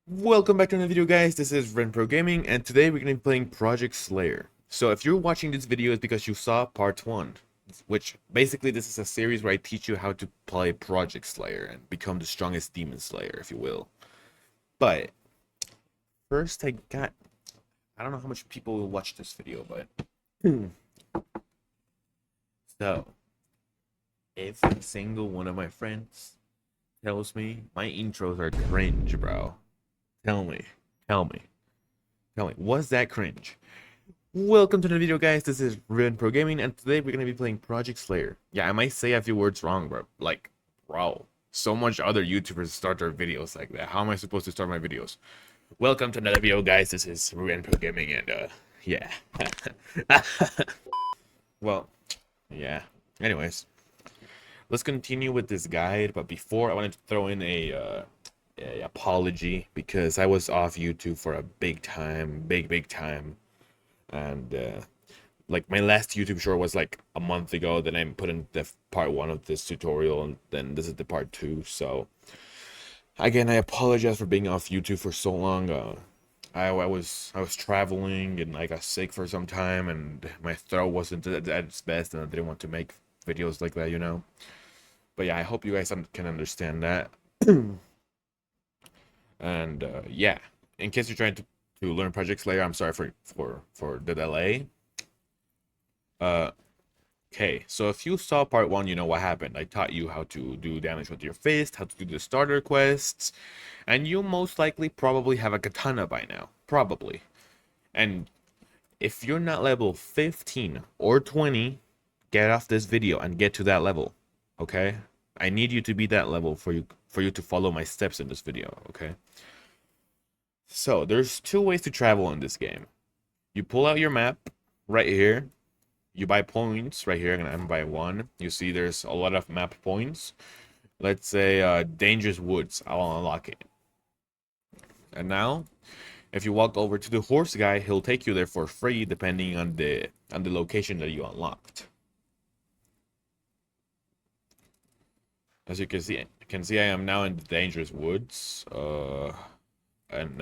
Welcome back to another video, guys. This is RenPro Gaming, and today we're going to be playing Project Slayer. So if you're watching this video, it's because you saw part 1, which basically this is a series where I teach you how to play Project Slayer and become the strongest Demon Slayer, if you will. But first, I don't know how much people will watch this video, but so every single one of my friends tells me my intros are cringe, bro. Tell me, tell me, tell me, was that cringe? Welcome to the video, guys. This is Ruin Pro Gaming, and today we're gonna be playing Project Slayer. Yeah, I might say a few words wrong, bro. Like, bro, so much other YouTubers start their videos like that. How am I supposed to start my videos? Welcome to another video, guys. This is Ruin Pro Gaming, and yeah. Well, yeah. Anyways, let's continue with this guide. But before, I wanted to throw in a apology because I was off YouTube for a big time, big time. And like my last YouTube short was like a month ago. Then I put in the part 1 of this tutorial, and then this is the part 2. So again, I apologize for being off YouTube for so long. I was traveling and I got sick for some time, and my throat wasn't at its best, and I didn't want to make videos like that, you know. But yeah, I hope you guys can understand that. And yeah, in case you're trying to learn Project Slayer, I'm sorry for the delay. Uh, okay, so if you saw part 1, you know what happened. I taught you how to do damage with your fist, how to do the starter quests, and you most likely probably have a katana by now. Probably. And if you're not level 15 or 20, get off this video and get to that level. Okay? I need you to be that level for you to follow my steps in this video, okay? So, there's 2 ways to travel in this game. You pull out your map right here. You buy points right here, and I'm buy 1. You see there's a lot of map points. Let's say Dangerous Woods. I'll unlock it. And now, if you walk over to the horse guy, he'll take you there for free depending on the location that you unlocked. As you can see I am now in the Dangerous Woods. And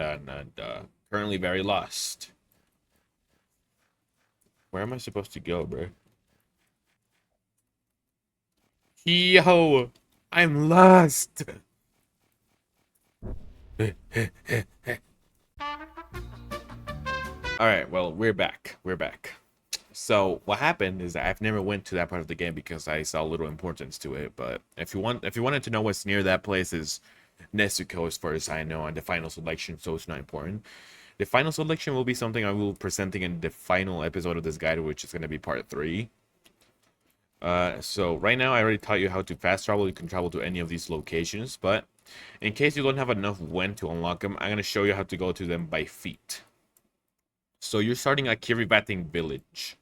currently very lost. Where am I supposed to go, bro? Yo, I'm lost. All right, well, we're back. We're back. So what happened is that I've never went to that part of the game because I saw little importance to it. But if you wanted to know what's near that place, is Nezuko, as far as I know, and the final selection, so it's not important. The final selection will be something I will be presenting in the final episode of this guide, which is going to be part 3. So right now I already taught you how to fast travel. You can travel to any of these locations, but in case you don't have enough Wen to unlock them, I'm going to show you how to go to them by feet. So you're starting at Kiribating Village.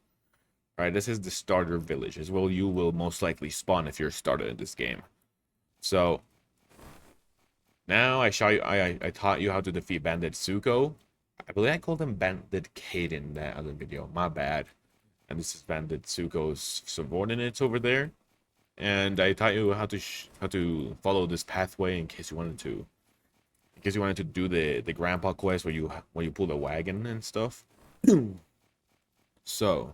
Right, this is the starter village, as well you will most likely spawn if you're started in this game. So now I taught you how to defeat Bandit Zuko. I believe I called him Bandit Kaden in that other video. My bad. And this is Bandit Zuko's subordinates over there. And I taught you how to follow this pathway in case you wanted to do the grandpa quest where you pull the wagon and stuff. So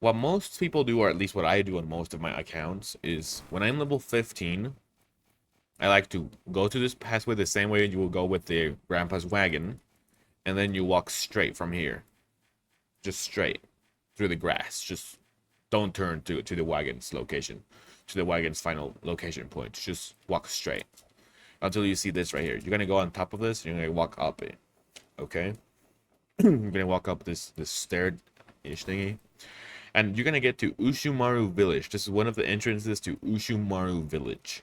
what most people do, or at least what I do on most of my accounts, is when I'm level 15, I like to go to this pathway the same way you will go with the grandpa's wagon, and then you walk straight from here. Just straight through the grass. Just don't turn to the wagon's location, to the wagon's final location point. Just walk straight until you see this right here. You're gonna go on top of this, and you're gonna walk up it. Okay? You're gonna walk up this stair-ish thingy. And you're gonna get to Ushumaru Village. This is one of the entrances to Ushumaru Village.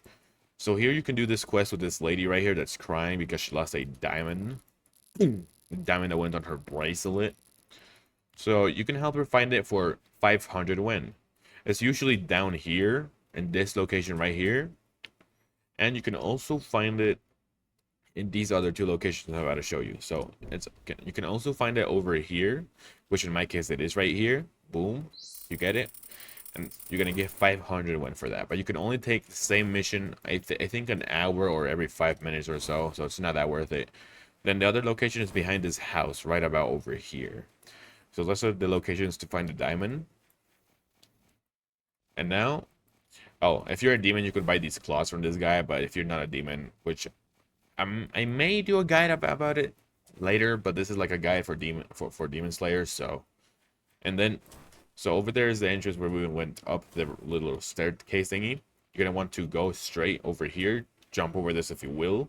So here you can do this quest with this lady right here that's crying because she lost a diamond. The diamond that went on her bracelet. So you can help her find it for 500 Wen. It's usually down here, in this location right here. And you can also find it in these other 2 locations I'm about to show you. So you can also find it over here, which in my case it is right here. Boom, you get it. and you're gonna get 500 win for that. But you can only take the same mission, I think an hour or every 5 minutes or so, so it's not that worth it. Then the other location is behind this house, right about over here. So those are the locations to find the diamond. And now, oh, if you're a demon, you could buy these claws from this guy. But if you're not a demon, which I may do a guide about it later, but this is like a guide for demon slayers. So, and then, so over there is the entrance where we went up the little staircase thingy. You're gonna want to go straight over here, jump over this if you will.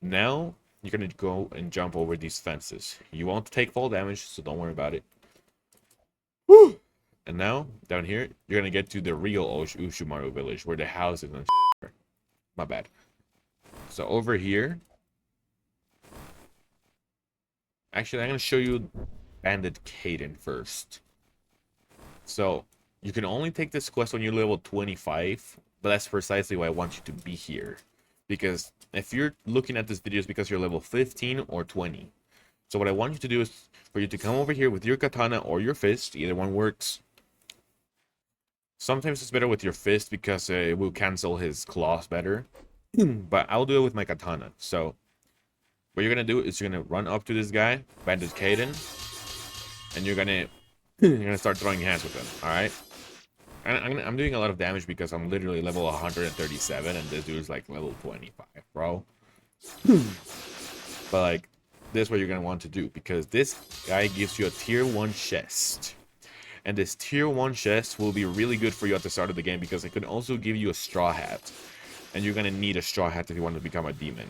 Now you're gonna go and jump over these fences. You won't take fall damage, so don't worry about it. Woo! And now down here, you're gonna get to the real Ushimaru village where the house is. My bad. So over here, actually, I'm gonna show you Bandit Caden first. So you can only take this quest when you're level 25, but that's precisely why I want you to be here. Because if you're looking at this video, it's because you're level 15 or 20. So what I want you to do is for you to come over here with your katana or your fist. Either one works. Sometimes it's better with your fist because it will cancel his claws better. But I'll do it with my katana. So what you're gonna do is you're gonna run up to this guy, Bandit Caden, and you're gonna start throwing hands with him. All right. I'm doing a lot of damage because I'm literally level 137 and this dude's like level 25, bro. But like, this is what you're gonna want to do because this guy gives you a tier 1 chest. And this tier 1 chest will be really good for you at the start of the game because it could also give you a straw hat. And you're gonna need a straw hat if you want to become a demon.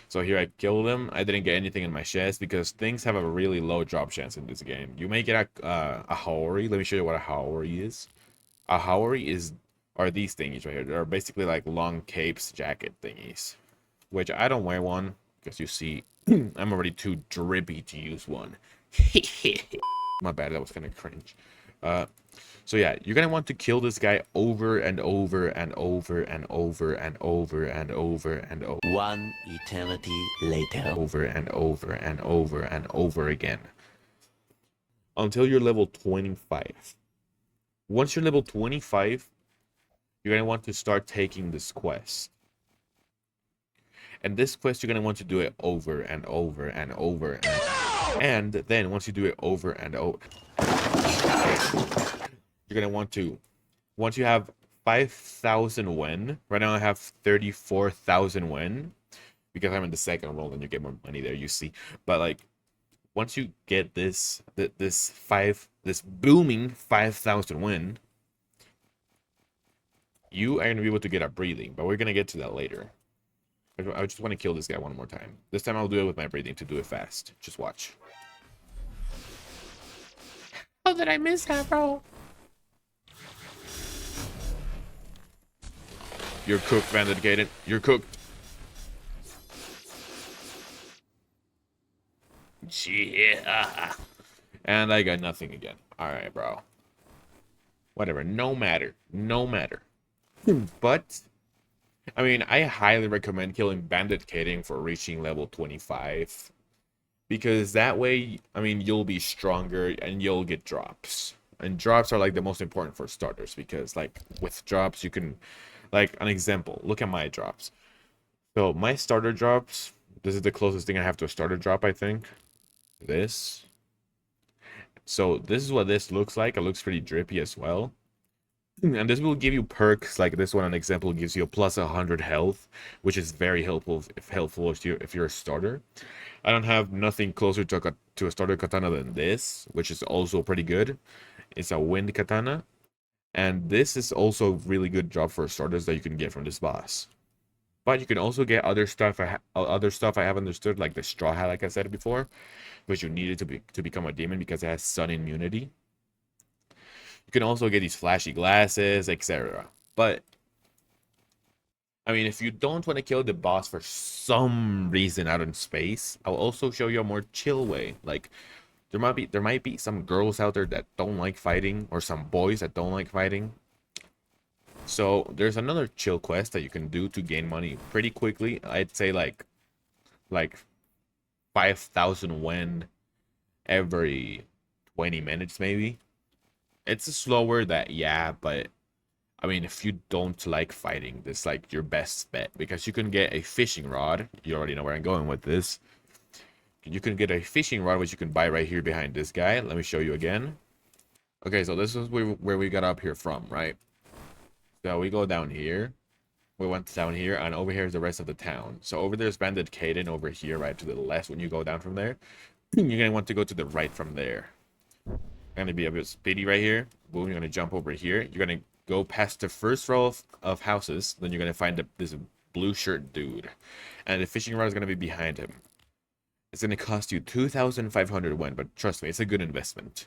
So here I killed him. I didn't get anything in my chest because things have a really low drop chance in this game. You may get a Haori. Let me show you what a Haori is. A Haori are these thingies right here. They're basically like long capes, jacket thingies. Which I don't wear one because you see, I'm already too drippy to use one. My bad, that was kind of cringe. So yeah, you're gonna want to kill this guy over and over and over and over and over and over and over. One eternity later. Over and over and over and over again. Until you're level 25. Once you're level 25, you're gonna want to start taking this quest. And this quest, you're gonna want to do it over and over and over. And then once you do it over and over, you're gonna want to, once you have 5,000 wen, right now I have 34,000 wen because I'm in the second roll and you get more money there, you see. But like, once you get this booming 5,000 wen, you are gonna be able to get a breathing, but we're gonna get to that later. I just want to kill this guy one more time. This time I'll do it with my breathing to do it fast. Just watch. How did I miss that, bro? You're cooked, Bandit Caden. You're cooked. Yeah. And I got nothing again. Alright, bro. Whatever. No matter. No matter. But, I mean, I highly recommend killing Bandit Caden for reaching level 25. Because that way, I mean, you'll be stronger and you'll get drops. And drops are like the most important for starters. Because, like, with drops, you can... Like, an example, look at my drops. So, my starter drops, this is the closest thing I have to a starter drop, I think. This. So, this is what this looks like. It looks pretty drippy as well. And this will give you perks, like this one, an example, gives you a plus 100 health, which is very helpful if you're a starter. I don't have nothing closer to a starter katana than this, which is also pretty good. It's a wind katana. And this is also really good drop for starters that you can get from this boss. But you can also get other stuff I have understood, like the straw hat, like I said before, which you needed to become a demon because it has sun immunity. You can also get these flashy glasses, etc. But I mean, if you don't want to kill the boss for some reason out in space, I'll also show you a more chill way. Like there might be some girls out there that don't like fighting, or some boys that don't like fighting. So there's another chill quest that you can do to gain money pretty quickly. I'd say like 5,000 wen every 20 minutes maybe. It's slower that, yeah, but I mean, if you don't like fighting, this is like your best bet because you can get a fishing rod. You already know where I'm going with this. You can get a fishing rod, which you can buy right here behind this guy. Let me show you again. Okay, so this is where we got up here from, right? So we go down here. We went down here, and over here is the rest of the town. So over there's Bandit Caden over here, right to the left when you go down from there. You're going to want to go to the right from there. Going to be a bit speedy right here. Boom, you're going to jump over here. You're going to go past the first row of houses. Then you're going to find this blue shirt dude. And the fishing rod is going to be behind him. It's going to cost you 2,500 won, but trust me, it's a good investment.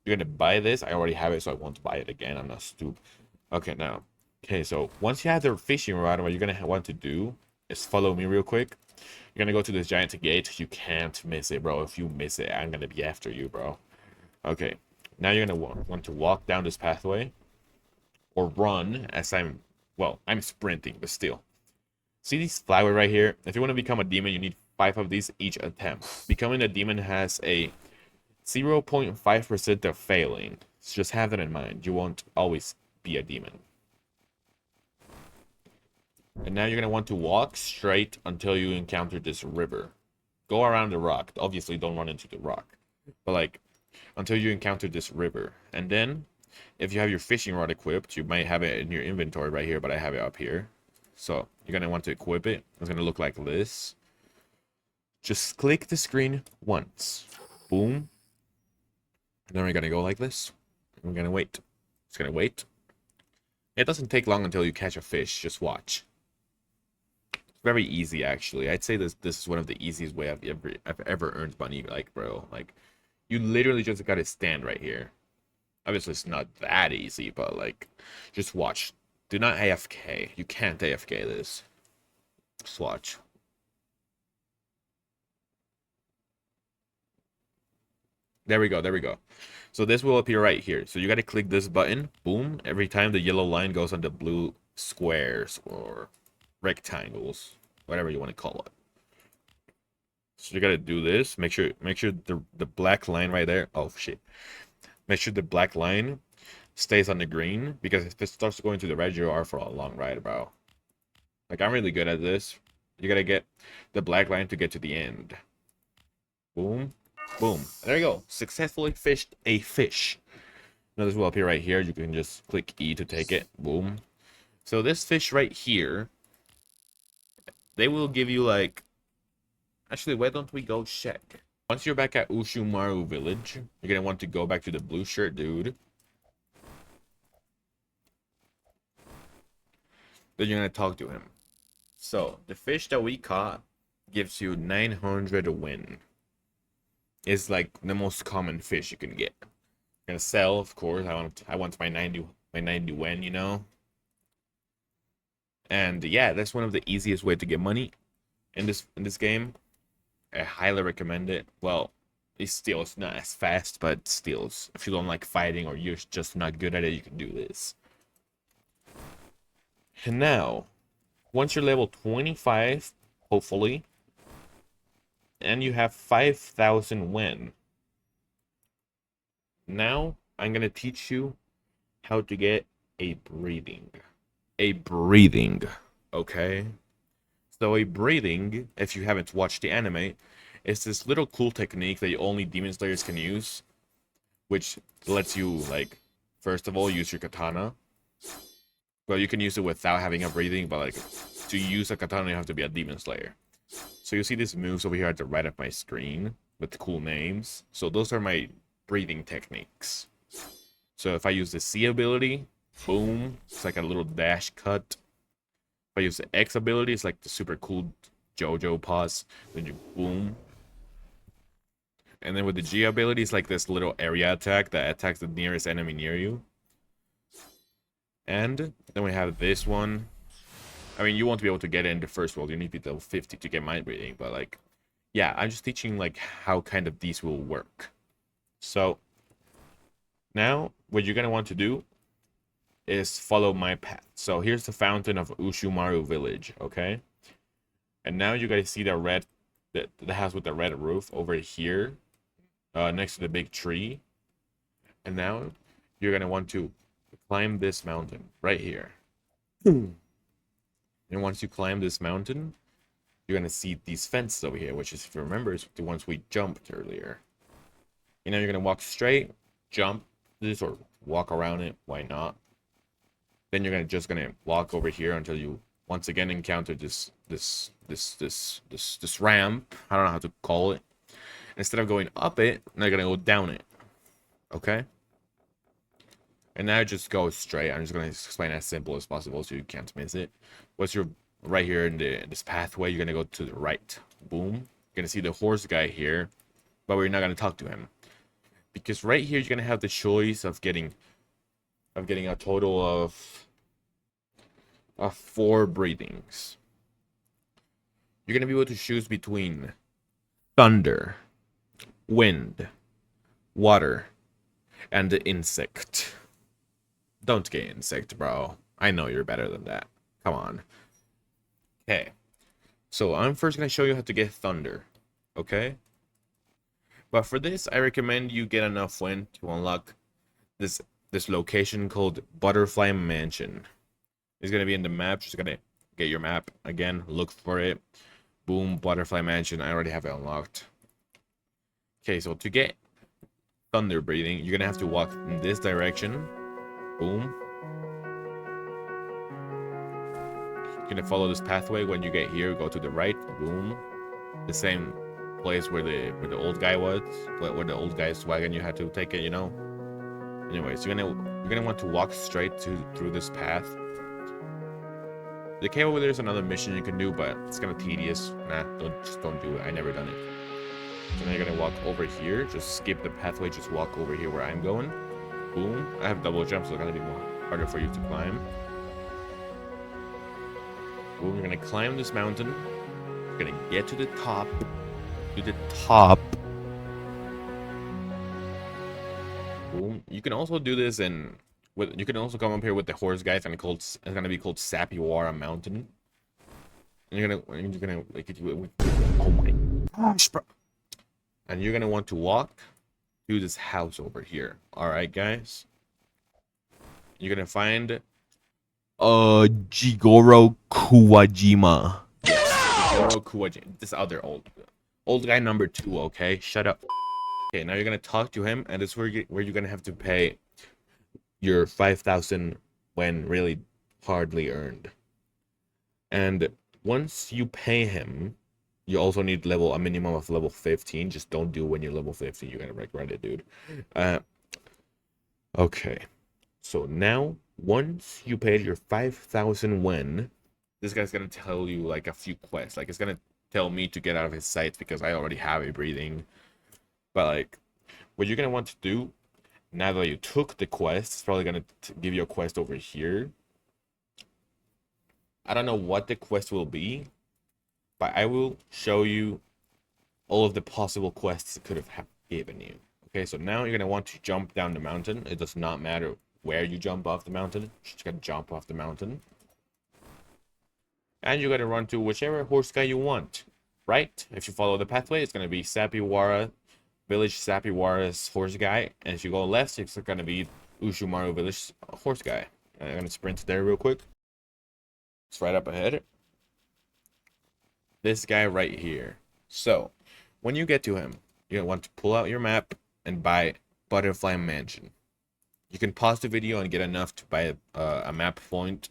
You're going to buy this. I already have it, so I won't buy it again. I'm not stupid. Okay, now. Okay, so once you have the fishing rod, what you're going to want to do is follow me real quick. You're going to go to this giant gate. You can't miss it, bro. If you miss it, I'm going to be after you, bro. Okay, now you're going to want to walk down this pathway. Or run, as I'm sprinting, but still. See these flower right here? If you want to become a demon, you need 5 of these each attempt. Becoming a demon has a 0.5% of failing. So just have that in mind. You won't always be a demon. And now you're going to want to walk straight until you encounter this river. Go around the rock. Obviously, don't run into the rock. But, like, until you encounter this river. And then, if you have your fishing rod equipped, you might have it in your inventory right here, but I have it up here. So, you're going to want to equip it. It's going to look like this. Just click the screen once. Boom. And then we're going to go like this. We're going to wait. It's going to wait. It doesn't take long until you catch a fish. Just watch. Very easy, actually. I'd say this is one of the easiest way I've ever earned money. Like, bro, like, you literally just gotta stand right here. Obviously, it's not that easy, but like, just watch. Do not AFK. You can't AFK this. Just watch. There we go. There we go. So this will appear right here. So you gotta click this button. Boom. Every time the yellow line goes on the blue squares or rectangles, whatever you want to call it. So you gotta do this. Make sure the black line right there. Oh shit. Make sure the black line stays on the green, because if it starts going to the red, you are for a long ride, bro. Like, I'm really good at this. You gotta get the black line to get to the end. Boom. Boom. There you go. Successfully fished a fish. Now this will appear right here. You can just click E to take it. Boom. So this fish right here, they will give you like... Actually, why don't we go check? Once you're back at Ushumaru Village, you're gonna want to go back to the blue shirt dude. Then you're gonna talk to him. So, the fish that we caught gives you 900 win. It's like the most common fish you can get. You're gonna sell, of course. I want my 90 win, you know? And yeah, that's one of the easiest way to get money in this game. I highly recommend it. Well, it's not as fast, but still, if you don't like fighting or you're just not good at it, you can do this. And now, once you're level 25, hopefully, and you have 5,000 win, now I'm gonna teach you how to get a breathing. A breathing, okay? So a breathing, if you haven't watched the anime, is this little cool technique that only Demon Slayers can use, which lets you, like, first of all, use your katana. Well, you can use it without having a breathing, but like, to use a katana, you have to be a Demon Slayer. So you see these moves over here at the right of my screen with cool names. So those are my breathing techniques. So if I use the C ability, boom, it's like a little dash cut. If I use the X ability, it's like the super cool JoJo pause. Then you boom. And then with the G ability, it's like this little area attack that attacks the nearest enemy near you. And then we have this one. I mean, you won't be able to get it in the first world. You need to be level 50 to get mind breathing. But like, yeah, I'm just teaching like how kind of these will work. So now what you're going to want to do is follow my path. So here's the fountain of Ushumaru Village, okay? And now you guys see the house with the red roof over here, next to the big tree. And now you're gonna want to climb this mountain right here. And once you climb this mountain, you're gonna see these fences over here, which is, if you remember, is the ones we jumped earlier. You know, you're gonna walk straight, jump this, or walk around it. Why not? Then you're just gonna walk over here until you once again encounter this ramp. I don't know how to call it. Instead of going up it, now you're gonna go down it. Okay? And now just go straight. I'm just gonna explain as simple as possible so you can't miss it. What's your right here in this pathway? You're gonna go to the right. Boom. You're gonna see the horse guy here, but we're not gonna talk to him because right here you're gonna have the choice of getting a total of 4 breathings. You're gonna be able to choose between thunder, wind, water, and the insect. Don't get insect, bro. I know you're better than that. Come on. Okay. So I'm first gonna show you how to get thunder. Okay? But for this, I recommend you get enough wind to unlock this location called Butterfly Mansion. It's gonna be in the map. Just gonna get your map again, look for it. Boom, Butterfly Mansion. I already have it unlocked. Okay, so to get thunder breathing, you're gonna have to walk in this direction. Boom. You're gonna follow this pathway. When you get here, go to the right. Boom. The same place where the old guy was, where the old guy's wagon you had to take it, you know. Anyways, you're gonna want to walk straight through this path. The cave over there is another mission you can do, but it's kind of tedious. Nah, don't do it. I never done it. So now you're gonna walk over here. Just skip the pathway. Just walk over here where I'm going. Boom. I have double jumps, so it's gonna be more harder for you to climb. Boom. You're gonna climb this mountain. You're gonna get to the top. Boom. You can also do this you can also come up here with the horse guy. It's gonna be called Sapiwara Mountain. And you're gonna like it. Oh my gosh, bro. And you're gonna want to walk to this house over here. Alright, guys. You're gonna find Jigoro Kuwajima. Yes, Jigoro Kuwajima. This other old guy number 2, okay? Shut up. Okay, now you're gonna talk to him, and it's where you're gonna have to pay your 5,000 when really hardly earned. And once you pay him, you also need a minimum of level 15. Just don't do when you're level 15. You're gonna regret it, dude. Okay. So now, once you paid your 5,000 when, this guy's gonna tell you like a few quests. Like it's gonna tell me to get out of his sight because I already have a breathing. But like, what you're gonna want to do now that you took the quest, it's probably gonna give you a quest over here. I don't know what the quest will be, but I will show you all of the possible quests it could have given you. Okay, so now you're gonna want to jump down the mountain. It does not matter where you jump off the mountain. You just gotta jump off the mountain. And you're gonna run to whichever horse guy you want. Right? If you follow the pathway, it's gonna be Sapiwara Village, Sapiwara's horse guy. And if you go left, it's gonna be Ushumaru Village horse guy. I'm gonna sprint there real quick. It's right up ahead. This guy right here. So, when you get to him, you're gonna want to pull out your map and buy Butterfly Mansion. You can pause the video and get enough to buy a map point,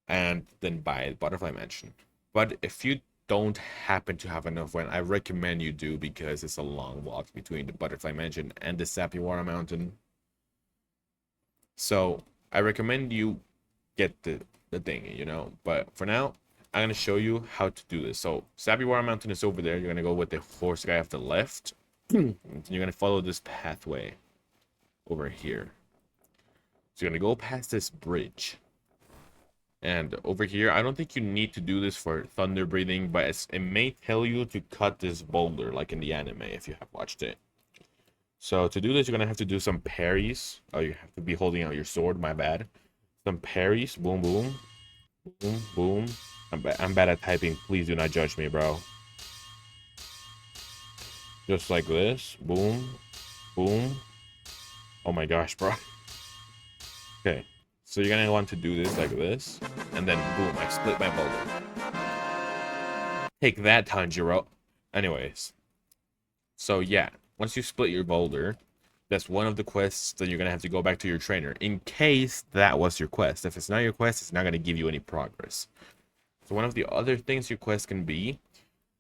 and then buy Butterfly Mansion. But if you don't happen to have enough when, I recommend you do, because it's a long walk between the Butterfly Mansion and the Sapiwara Mountain. So I recommend you get the thing, you know. But for now, I'm gonna show you how to do this. So Sapiwara Mountain is over there. You're gonna go with the horse guy off the left. You're gonna follow this pathway over here. So you're gonna go past this bridge. And over here, I don't think you need to do this for thunder breathing, but it may tell you to cut this boulder, like in the anime, if you have watched it. So to do this, you're gonna have to do some parries. Oh, you have to be holding out your sword, my bad. Some parries, boom, boom, boom, boom. I'm bad at typing, please do not judge me, bro. Just like this, boom, boom, Oh my gosh, bro. Okay, so you're gonna want to do this like this, and then boom, I split my boulder. Take that, Tanjiro. Anyways, so yeah, once you split your boulder, that's one of the quests that you're gonna have to go back to your trainer in case that was your quest. If it's not your quest, it's not gonna give you any progress. So one of the other things your quest can be,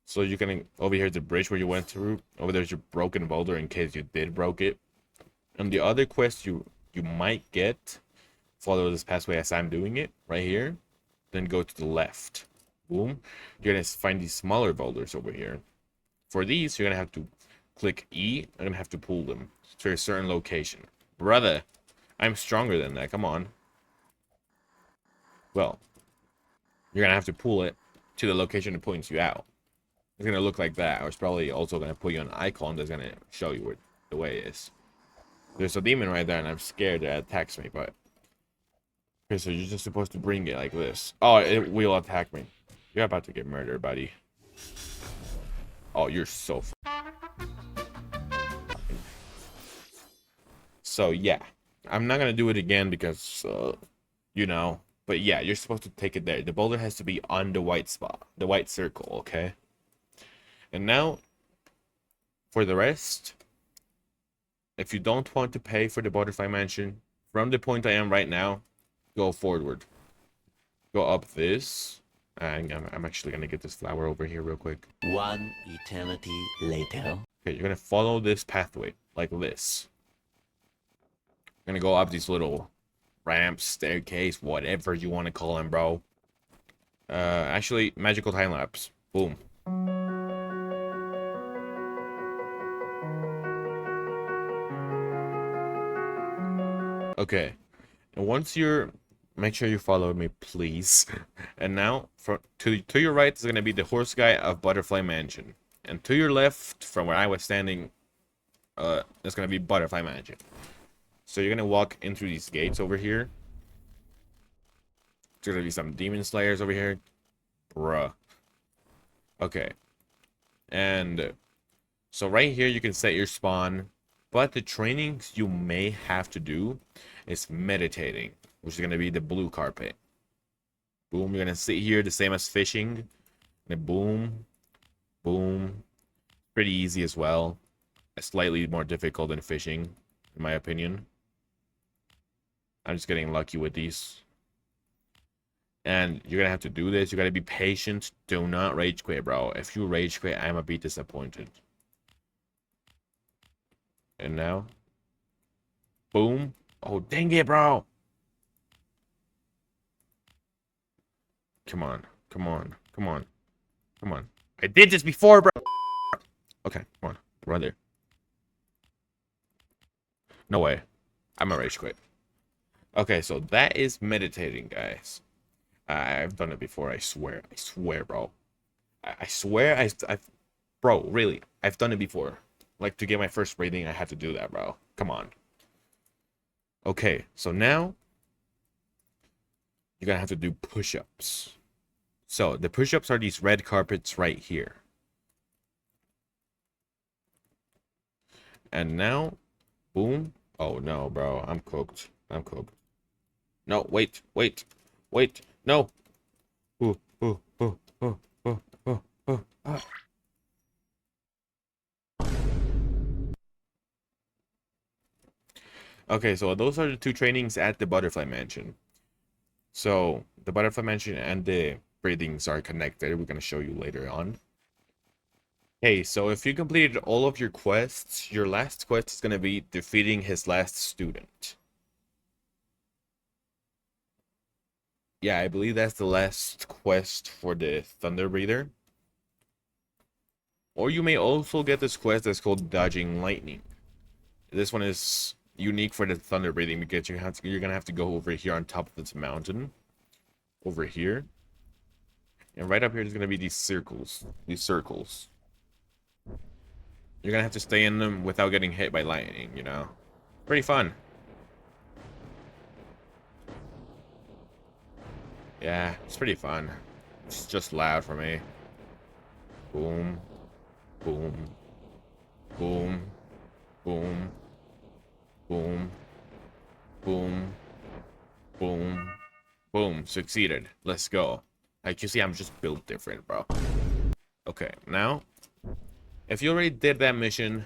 so you can over here the bridge where you went through. Over there's your broken boulder in case you did broke it. And the other quest you might get, follow this pathway as I'm doing it right here, then go to the left. Boom. You're gonna find these smaller boulders over here. For these, you're gonna have to click E. I'm gonna have to pull them to a certain location. Brother, I'm stronger than that. Come on. Well, you're gonna have to pull it to the location it points you out. It's gonna look like that, or it's probably also gonna put you on an icon that's gonna show you where the way is. There's a demon right there, and I'm scared that it attacks me, but okay, so you're just supposed to bring it like this. Oh, it will attack me. You're about to get murdered, buddy. Oh, you're so. So yeah, I'm not gonna do it again because, you know. But yeah, you're supposed to take it there. The boulder has to be on the white spot, the white circle, okay? And now, for the rest, if you don't want to pay for the butterfly mansion, from the point I am right now, go forward. Go up this. I'm actually gonna get this flower over here real quick. One eternity later. Okay, you're gonna follow this pathway like this. You're gonna go up these little ramps, staircase, whatever you want to call them, bro. Actually, magical time lapse. Boom. Okay, and once you're, make sure you follow me, please. And now, to your right is gonna be the horse guy of Butterfly Mansion, and to your left, from where I was standing, it's gonna be Butterfly Mansion. So you're gonna walk in through these gates over here. There's gonna be some demon slayers over here, bruh. Okay, and so right here you can set your spawn, but the trainings you may have to do is meditating, which is gonna be the blue carpet. Boom, you're gonna sit here the same as fishing. And boom, boom. Pretty easy as well. Slightly more difficult than fishing, in my opinion. I'm just getting lucky with these. And you're gonna have to do this. You gotta be patient. Do not rage quit, bro. If you rage quit, I'm gonna be disappointed. And now, boom. Oh, dang it, bro. Come on. Come on. Come on. Come on. I did this before, bro. Okay, come on. Brother. No way. I'm a rage quit. Okay, so that is meditating, guys. I've done it before, I swear. I swear, bro. I swear bro, really. I've done it before. Like, to get my first rating, I had to do that, bro. Come on. Okay, so now you're gonna have to do push-ups. So, the push-ups are these red carpets right here. And now, boom. Oh, no, bro. I'm cooked. I'm cooked. No, wait. No. Ooh. Ah. Okay, so those are the two trainings at the Butterfly Mansion. So, the Butterfly Mansion and the breathings are connected. We're going to show you later on. Hey, so if you completed all of your quests, your last quest is going to be defeating his last student. Yeah, I believe that's the last quest for the Thunder Breather. Or you may also get this quest that's called Dodging Lightning. This one is unique for the thunder breathing because you're gonna have to go over here on top of this mountain. Over here. And right up here there's gonna be these circles. You're gonna have to stay in them without getting hit by lightning, you know. Pretty fun. Yeah, it's pretty fun. It's just loud for me. Boom. Boom. Boom. Boom. Boom. Boom. Boom. Boom. Succeeded. Let's go. Like you see, I'm just built different, bro. Okay, now, if you already did that mission,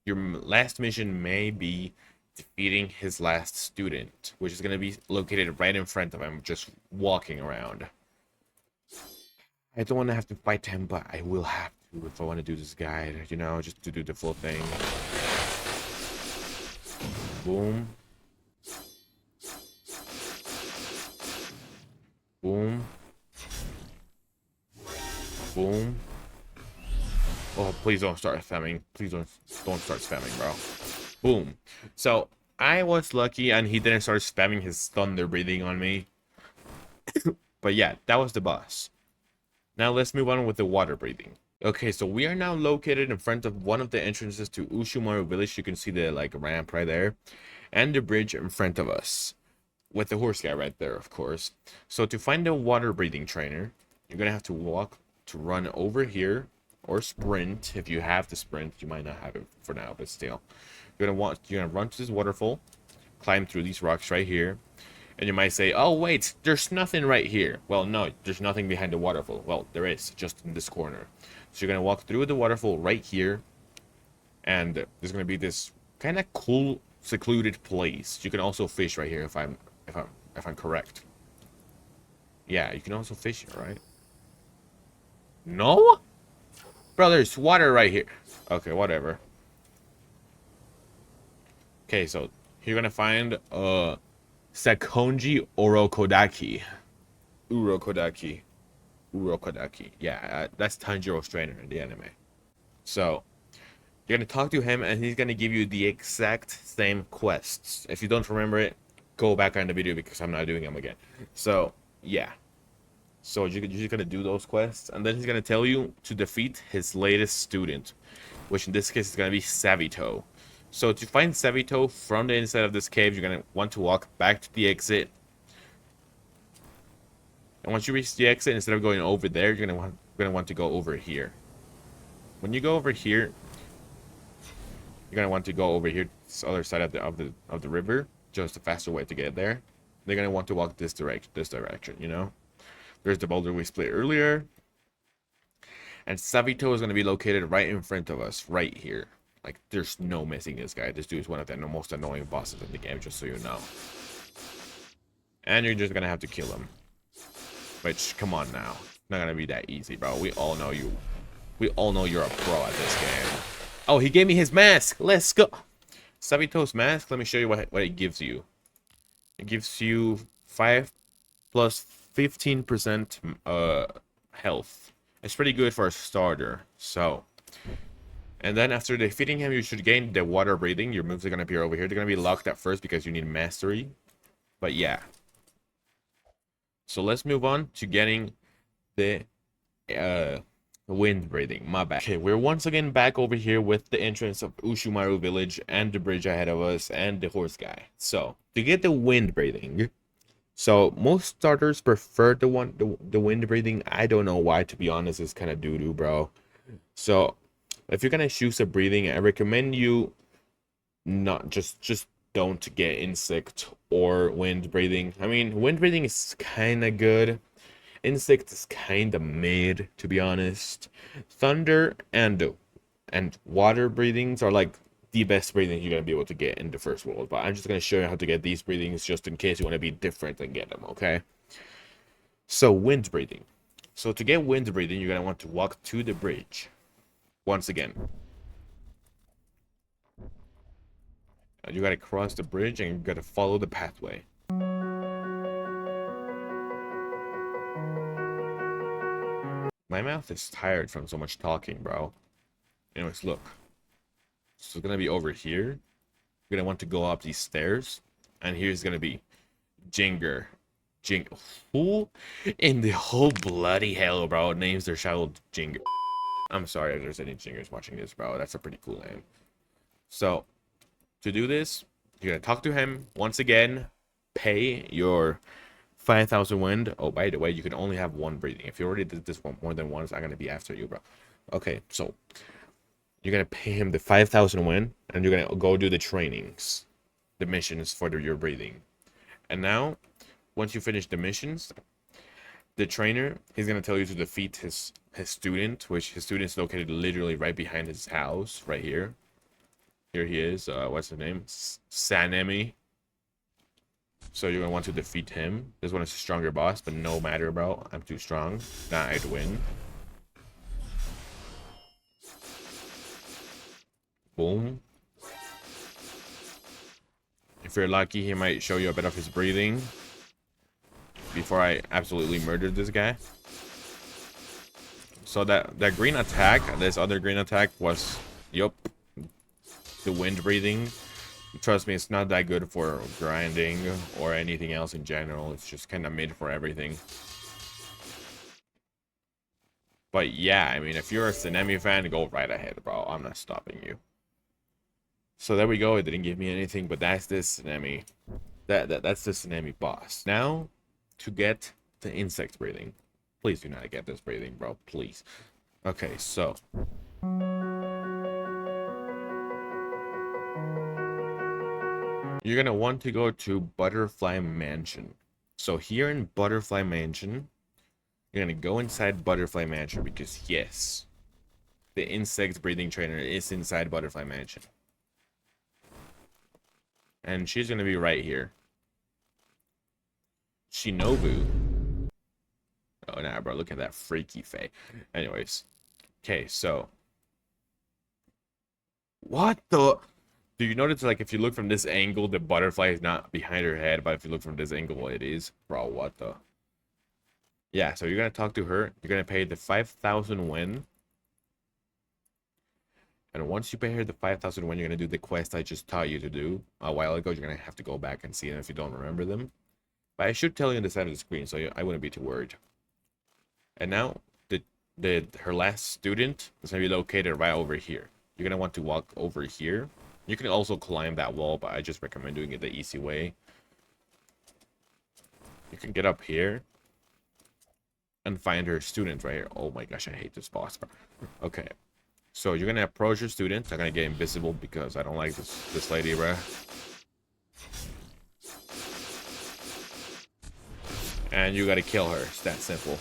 your last mission may be defeating his last student, which is going to be located right in front of him, just walking around. I don't want to have to fight him, but I will have to if I want to do this guide, you know, just to do the full thing. Boom. Boom. Boom. Oh, please don't start spamming. Please don't start spamming, bro. Boom. So I was lucky and he didn't start spamming his thunder breathing on me. But yeah, that was the boss. Now let's move on with the water breathing. Okay, so we are now located in front of one of the entrances to Ushumaru Village. You can see the like ramp right there. And the bridge in front of us. With the horse guy right there, of course. So to find the water breathing trainer, you're gonna have to walk to run over here. Or sprint. If you have the sprint, you might not have it for now, but still. You're gonna run to this waterfall, climb through these rocks right here. And you might say, oh wait, there's nothing right here. Well, no, there's nothing behind the waterfall. Well, there is, just in this corner. So you're gonna walk through the waterfall right here, and there's gonna be this kind of cool, secluded place. You can also fish right here if I'm correct. Yeah, you can also fish here, right? No? Bro, there's water right here. Okay, whatever. Okay, so you're gonna find Sakonji Urokodaki. Urokodaki. Yeah, that's Tanjiro's trainer in the anime. So you're gonna talk to him, and he's gonna give you the exact same quests. If you don't remember it, go back on the video because I'm not doing them again. So yeah. So you're just gonna do those quests, and then he's gonna tell you to defeat his latest student, which in this case is gonna be Savito. So to find Savito from the inside of this cave, you're gonna want to walk back to the exit. And once you reach the exit, instead of going over there, you're gonna want to go over here. When you go over here, you're gonna want to go over here, this other side of the river, just a faster way to get there. They're gonna want to walk this direction, you know. There's the boulder we split earlier. And Savito is going to be located right in front of us, right here. Like, there's no missing this guy. This dude is one of the most annoying bosses in the game, just so you know. And you're just going to have to kill him. Which, come on now. Not going to be that easy, bro. We all know you're a pro at this game. Oh, he gave me his mask. Let's go. Savito's mask, let me show you what it gives you. It gives you 5 plus 15% health. It's pretty good for a starter. So, and then after defeating him, you should gain the water breathing. Your moves are gonna appear over here. They're gonna be locked at first because you need mastery. But yeah. So let's move on to getting the wind breathing. My bad. Okay, we're once again back over here with the entrance of Ushumaru Village and the bridge ahead of us and the horse guy. So to get the wind breathing. So most starters prefer the wind breathing. I don't know why, to be honest. It's kind of doo-doo, bro. So if you're gonna choose a breathing, I recommend you not just don't get insect or wind breathing. I mean, wind breathing is kind of good. Insect is kind of mid, to be honest. Thunder and water breathings are like the best breathing you're going to be able to get in the first world. But I'm just going to show you how to get these breathings just in case you want to be different and get them, okay? So, wind breathing. So, to get wind breathing, you're going to want to walk to the bridge. Once again. You got to cross the bridge and you got to follow the pathway. My mouth is tired from so much talking, bro. Anyways, look. So it's gonna be over here. You're gonna want to go up these stairs. And here's gonna be Jinger. Who in the whole bloody hell, bro, names their child Jinger? I'm sorry if there's any Jingers watching this, bro. That's a pretty cool name. So, to do this, you're gonna talk to him once again. Pay your 5,000 wind. Oh, by the way, you can only have one breathing. If you already did this one more than once, I'm gonna be after you, bro. Okay, so you're gonna pay him the 5,000 wind, and you're gonna go do the trainings. the missions for your breathing. And now, once you finish the missions, the trainer, he's gonna tell you to defeat his student, which his student is located literally right behind his house, right here. Here he is. What's his name? Sanemi. So you're gonna want to defeat him. This one is a stronger boss, but no matter, bro. I'm too strong. Nah, I'd win. Boom. If you're lucky, he might show you a bit of his breathing before I absolutely murdered this guy. So that green attack, this other green attack was, yup, the wind breathing. Trust me, it's not that good for grinding or anything else in general. It's just kind of made for everything. But yeah, I mean, if you're a Sanemi fan, go right ahead, bro. I'm not stopping you. So there we go. It didn't give me anything, but that's this Sanemi. That's the Sanemi boss. Now, to get the insect breathing. Please do not get this breathing, bro. Please. Okay, so you're gonna want to go to Butterfly Mansion. So here in Butterfly Mansion, you're gonna go inside Butterfly Mansion because yes, the insect breathing trainer is inside Butterfly Mansion. And she's gonna be right here. Shinobu. Oh nah, bro, look at that freaky face. Anyways. Okay, so what the? Do you notice, like, if you look from this angle, the butterfly is not behind her head, but if you look from this angle, it is? Bro, what the? Yeah, so you're gonna talk to her. You're gonna pay the 5,000 win. And once you pay her the 5,000 win, you're gonna do the quest I just taught you to do a while ago. You're gonna have to go back and see them if you don't remember them. But I should tell you on the side of the screen, so I wouldn't be too worried. And now, her last student is gonna be located right over here. You're gonna want to walk over here. You can also climb that wall, but I just recommend doing it the easy way. You can get up here and find her student right here. Oh my gosh, I hate this boss. Okay, so you're gonna approach your student. I'm gonna get invisible because I don't like this lady, bruh. And you gotta kill her. It's that simple.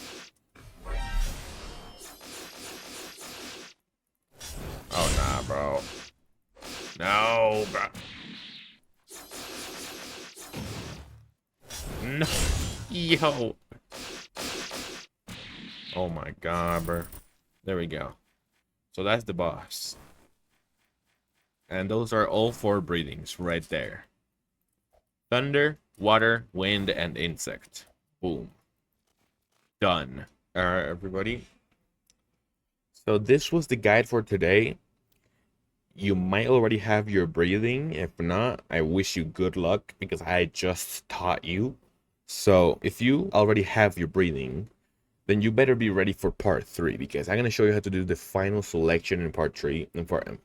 Oh nah, bro. No, bro. No. Yo. Oh my god, bro. There we go. So that's the boss. And those are all 4 breathings right there. Thunder, water, wind, and insect. Boom. Done. Alright, everybody. So this was the guide for today. You might already have your breathing. If not, I wish you good luck because I just taught you. So if you already have your breathing, then you better be ready for part 3 because I'm going to show you how to do the final selection in part 3.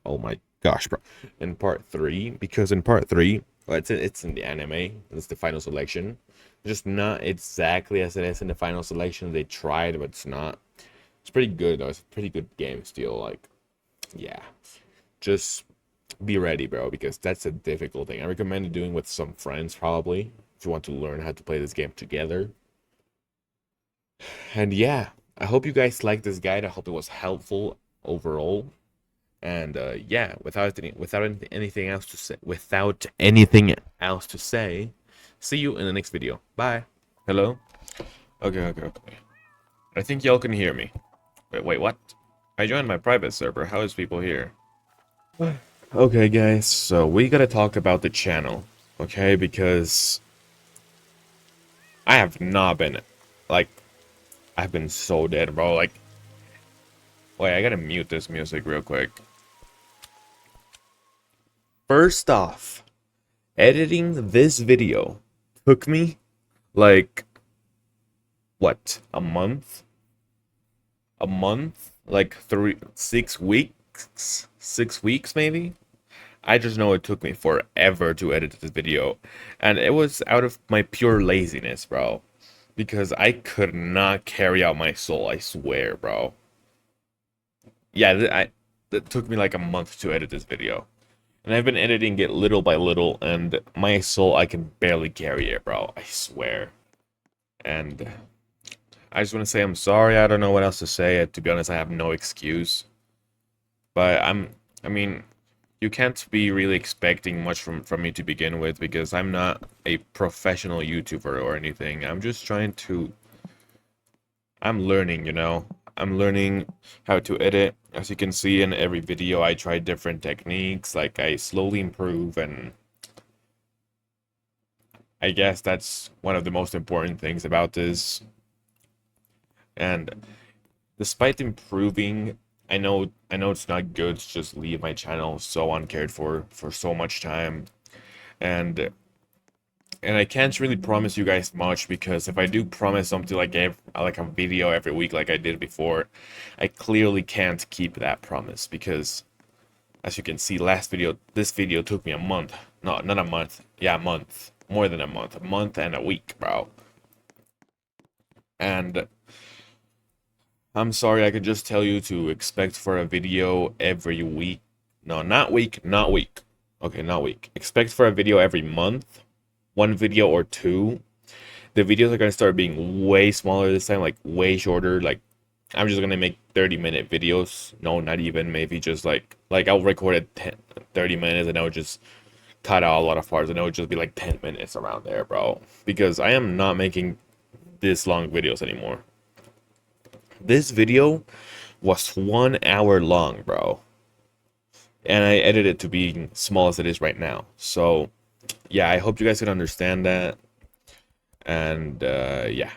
Oh my gosh, bro. In part 3, because in part 3, well, it's in the anime. It's the final selection. Just not exactly as it is in the final selection. They tried, but it's not. It's pretty good though. It's a pretty good game still. Like, yeah. Just be ready, bro, because that's a difficult thing. I recommend doing with some friends probably if you want to learn how to play this game together. And yeah, I hope you guys liked this guide. I hope it was helpful overall. And yeah, without anything else to say, see you in the next video. Bye. Hello? Okay. I think y'all can hear me. Wait, what? I joined my private server. How is people here? Okay, guys, so we gotta talk about the channel, okay? Because I have not been, like, I've been so dead, bro. Like, wait, I gotta mute this music real quick. First off, editing this video took me, like, what, a month? A month? Like, 6 weeks? 6 weeks, maybe? I just know it took me forever to edit this video. And it was out of my pure laziness, bro. Because I could not carry out my soul, I swear, bro. Yeah, it took me like a month to edit this video. And I've been editing it little by little, and my soul, I can barely carry it, bro. I swear. And I just want to say I'm sorry. I don't know what else to say. To be honest, I have no excuse. But I mean, you can't be really expecting much from me to begin with because I'm not a professional YouTuber or anything. I'm just trying to, I'm learning, you know. I'm learning how to edit. As you can see in every video, I try different techniques. Like I slowly improve, and I guess that's one of the most important things about this. And despite improving, I know it's not good to just leave my channel so uncared for so much time. And and I can't really promise you guys much because if I do promise something like a video every week like I did before, I clearly can't keep that promise because as you can see this video took me a month. No, not a month. Yeah, a month. More than a month. A month and a week, bro. And I'm sorry, I could just tell you to expect for a video every week. No, not week, not week. Okay, not week. Expect for a video every month. One video or two. The videos are gonna start being way smaller this time, like way shorter. Like I'm just gonna make 30-minute videos. No, not even. Maybe just like I'll record at 30 minutes and I would just cut out a lot of parts and it would just be like 10 minutes around there, bro. Because I am not making this long videos anymore. This video was 1 hour long, bro. And I edited it to be small as it is right now. So, yeah, I hope you guys can understand that. And, yeah.